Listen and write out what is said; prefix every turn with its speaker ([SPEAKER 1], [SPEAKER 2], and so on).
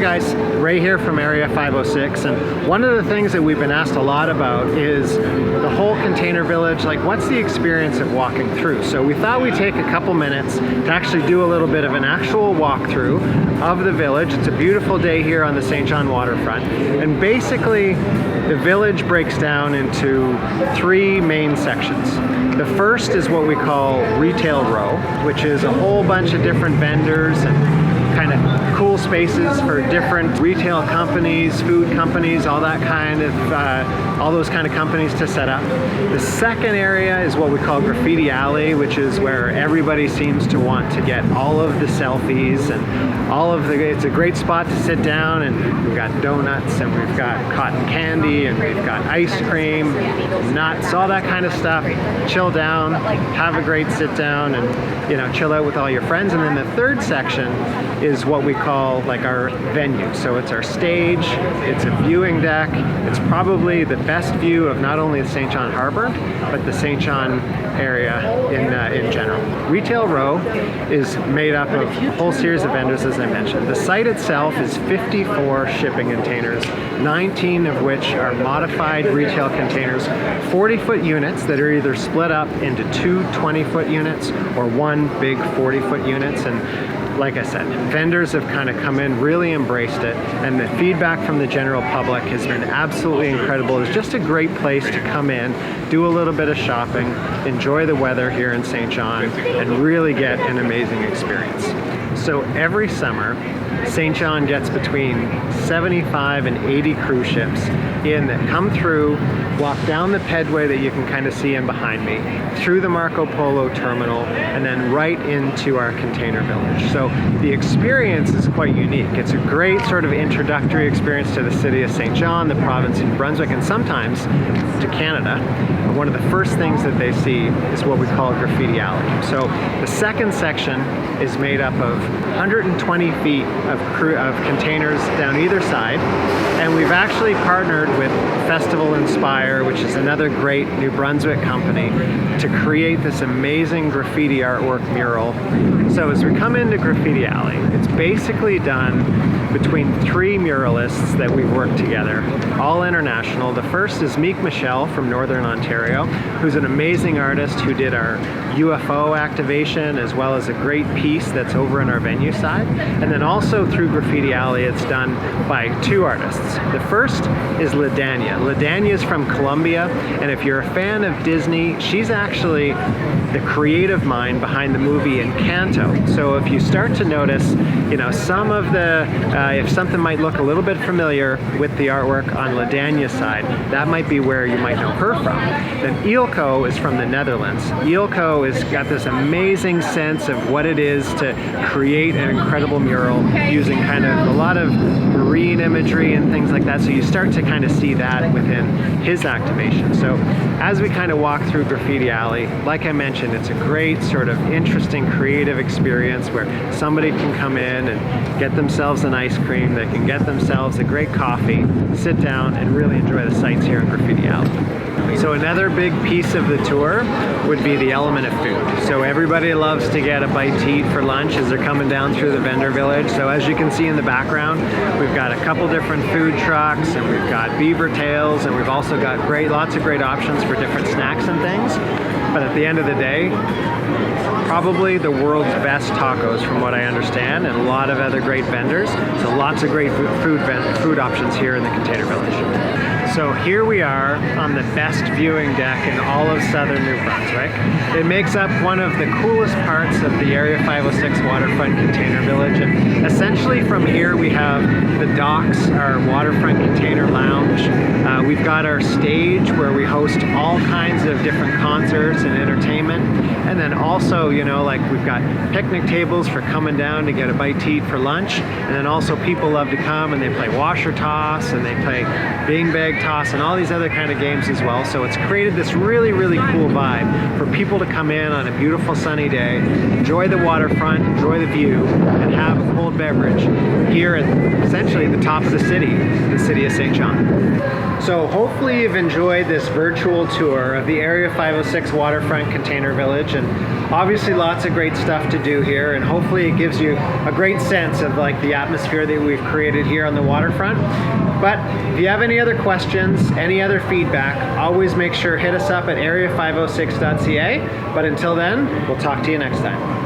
[SPEAKER 1] guys, Ray here from Area 506, and one of the things that we've been asked a lot about is the whole container village, like what's the experience of walking through? So we thought we'd take a couple minutes to actually do a little bit of an actual walkthrough of the village. It's a beautiful day here on the St. John waterfront, and basically the village breaks down into three main sections. The first is what we call Retail Row, which is a whole bunch of different vendors and kind of cool spaces for different retail companies, food companies, all that kind of, all those kind of companies to set up. The second area is what we call Graffiti Alley, which is where everybody seems to want to get all of the selfies and all of the, it's a great spot to sit down, and we've got donuts and we've got cotton candy and we've got ice cream, nuts, all that kind of stuff. Chill down, have a great sit down, and you know, chill out with all your friends. And then the third section is what we call like our venue. So it's our stage, it's a viewing deck, it's probably the best view of not only the St. John Harbor, but the St. John area in general. Retail Row is made up of a whole series of vendors, as I mentioned. The site itself is 54 shipping containers, 19 of which are modified retail containers, 40-foot units that are either split up into two 20-foot units or one big 40-foot units. And like I said, vendors have kind of come in, really embraced it, and the feedback from the general public has been absolutely incredible. It's just a great place to come in, do a little bit of shopping, enjoy the weather here in St. John, and really get an amazing experience. So every summer, St. John gets between 75 and 80 cruise ships in that come through, walk down the pedway that you can kind of see in behind me, through the Marco Polo terminal, and then right into our container village. So the experience is quite unique. It's a great sort of introductory experience to the city of St. John, the province of New Brunswick, and sometimes to Canada. One of the first things that they see is what we call Graffiti Alley. So the second section is made up of 120 feet of containers down either side, and we've actually partnered with Festival Inspire, which is another great New Brunswick company, to create this amazing graffiti artwork mural. So as we come into Graffiti Alley, it's basically done between three muralists that we've worked together, all international. The first is Meek Michelle from Northern Ontario, who's an amazing artist who did our UFO activation, as well as a great piece that's over in our venue side. And then also through Graffiti Alley, it's done by two artists. The first is Ladanya. Ladanya is from Colombia, and if you're a fan of Disney, she's actually the creative mind behind the movie Encanto. So if you start to notice, you know, some of the, if something might look a little bit familiar with the artwork on Ladanya's side, that might be where you might know her from. Then Eelco is from the Netherlands. Eelco has got this amazing sense of what it is to create an incredible mural using kind of a lot of marine imagery and things like that. So you start to kind of see that within his activation. So as we kind of walk through Graffiti Alley, like I mentioned, it's a great sort of interesting creative experience where somebody can come in and get themselves an ice cream, they can get themselves a great coffee, sit down and really enjoy the sights here in Graffiti Alley. So another big piece of the tour would be the element of food. So everybody loves to get a bite to eat for lunch as they're coming down through the vendor village. So as you can see in the background, we've got a couple different food trucks, and we've got beaver tails, and we've also got lots of great options for different snacks and things. But at the end of the day, probably the world's best tacos from what I understand, and a lot of other great vendors. So lots of great food options here in the container village. So here we are on the best viewing deck in all of southern New Brunswick. It makes up one of the coolest parts of the Area 506 Waterfront Container Village. And essentially from here we have the docks, our Waterfront Container Lounge. We've got our stage where we host all kinds of different concerts and entertainment. And then also, you know, like we've got picnic tables for coming down to get a bite to eat for lunch. And then also people love to come and they play washer toss and they play beanbag toss and all these other kind of games as well. So it's created this really, really cool vibe for people to come in on a beautiful sunny day, enjoy the waterfront, enjoy the view, and have a cold beverage here at essentially the top of the city of St. John. So hopefully you've enjoyed this virtual tour of the Area 506 Waterfront Container Village, and obviously lots of great stuff to do here, and hopefully it gives you a great sense of like the atmosphere that we've created here on the waterfront. But if you have any other questions, any other feedback, always make sure hit us up at area506.ca. But until then, we'll talk to you next time.